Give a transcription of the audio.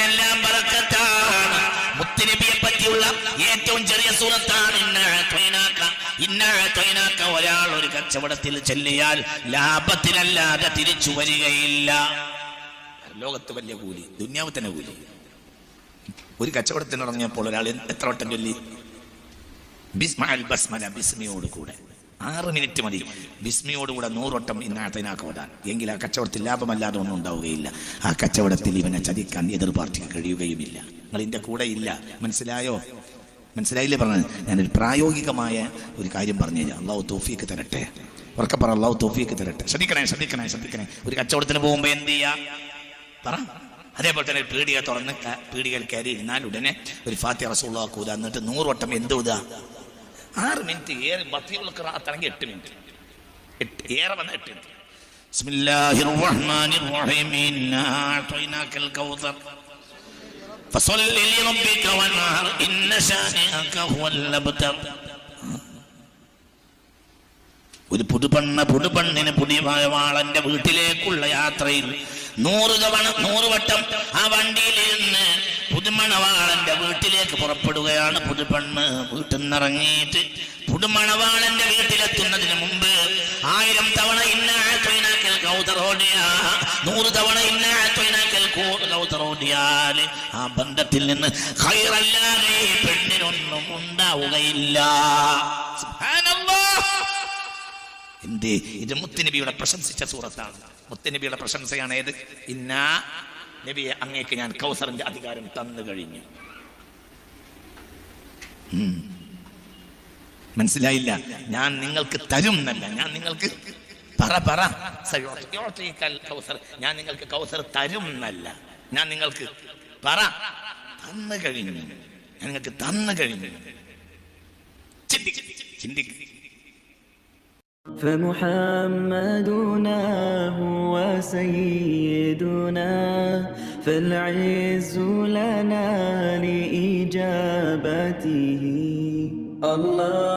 എല്ലാം ബറക്കത്താണ്. മുത്തുനബിയെ പറ്റിയുള്ള ഏറ്റവും ചെറിയ സൂറത്താണ് ഇന്നഅതൈനാക. ഒരാൾ ഒരു കച്ചവടത്തിൽ ചെല്ലിയാൽ ലാഭത്തിനല്ലാതെ തിരിച്ചു വരികയില്ല. ലോകത്ത് വലിയ കൂലി, ദുന്യാവ് തന്നെ കൂലി. ഒരു കച്ചവടത്തിന് ഇറങ്ങിയപ്പോൾ ഒരാൾ എത്ര വട്ടം ചൊല്ലി? ബസ്മല, ബിസ്മിയോട് കൂടെ 6 മിനിറ്റ് മതി. ബിസ്മിയോടുകൂടെ 100 വട്ടം ഇന്നഅതൈനാക ഓതാൻ. എങ്കിൽ ആ കച്ചവടത്തിൽ ലാഭമല്ലാതെ ഒന്നും ഉണ്ടാവുകയില്ല. ആ കച്ചവടത്തിൽ ഇവനെ ചതിക്കാൻ എതിർ പാർട്ടിക്ക് കഴിയുകയുമില്ല. നിങ്ങൾ ഇതിന്റെ കൂടെ ഇല്ല. മനസ്സിലായോ? മനസ്സിലായില്ലേ പറഞ്ഞത്? ഞാനൊരു പ്രായോഗികമായ ഒരു കാര്യം പറഞ്ഞു തരാം. അള്ളാഹു തൗഫീക്ക് തരട്ടെ. ഉറക്കെ പറ, അള്ളാഹു തൗഫീക്ക് തരട്ടെ. ശ്രദ്ധിക്കണേ. ഒരു കച്ചവടത്തിന് പോകുമ്പോ എന്ത് ചെയ്യാ പറ. അതേപോലെ തന്നെ പീടിക തുറന്ന് പീടികയിൽ കയറി ഇരുന്നാൽ ഉടനെ ഒരു ഫാത്തിഹ റസൂലുള്ളാഹി കൂദ, എന്നിട്ട് 100 വട്ടം എന്ത് ഊതാ? 6 മിനിറ്റ് ഏറെ. ബത്തിയുള്ള ഖിറാഅത്താണെങ്കിൽ 8 മിനിറ്റ്, ഏറെ വന്ന 8 മിനിറ്റ്. ബിസ്മില്ലാഹിർ റഹ്മാനിർ റഹീം. ഇന്നാ അഅതൈനാകൽ കൗസർ ഫസല്ലി ലിറബ്ബിക വൻഹർ ഇന്ന ശാനിഅക ഹുവൽ അബ്തർ. ഒരു പുതുപണ്ണിന് പുതിയവാളന്റെ വീട്ടിലേക്കുള്ള യാത്രയിൽ 100 വട്ടം ആ വണ്ടിയിലിരുന്ന് പുതുമണവാളന്റെ വീട്ടിലേക്ക് പുറപ്പെടുകയാണ്. പുതുപെണ്ണ് വീട്ടിൽ നിന്നിറങ്ങിയിട്ട് പുതുമണവാളന്റെ വീട്ടിലെത്തുന്നതിന് മുമ്പ് 1000 തവണ ഇന്നഅതൈനാകൽ കൗസർ ഓടിയ, 100 തവണ ഇന്നഅതൈനാകൽ കൗസർ ഓടിയാൽ ആ ബന്ധത്തിൽ നിന്ന് ഖൈറല്ലാതെ ഈ പെണ്ണിനൊന്നും ഉണ്ടാവുകയില്ല. സുബ്ഹാനല്ലാഹ്. എന്തേ? ഇത് മുത്തുനബിയുടെ പ്രശംസിച്ച സൂറത്താണ്. മുത്തുനബിയുടെ പ്രശംസയാണ് ഏത്? ഇന്നാ നബിയെ, അങ്ങേക്ക് ഞാൻ കൗസറിന്റെ അധികാരം തന്നു കഴിഞ്ഞു. മനസ്സിലായില്ല? ഞാൻ നിങ്ങൾക്ക് തരും എന്നല്ല, ഞാൻ നിങ്ങൾക്ക് കൗസർ, ഞാൻ നിങ്ങൾക്ക് കൗസർ തരും എന്നല്ല, ഞാൻ നിങ്ങൾക്ക് തന്നു കഴിഞ്ഞു. ഞാൻ നിങ്ങൾക്ക് തന്നു കഴിഞ്ഞു. ചിന്തിക്ക്. فمحمدنا هو سيدنا فالعز لنا لإجابته الله.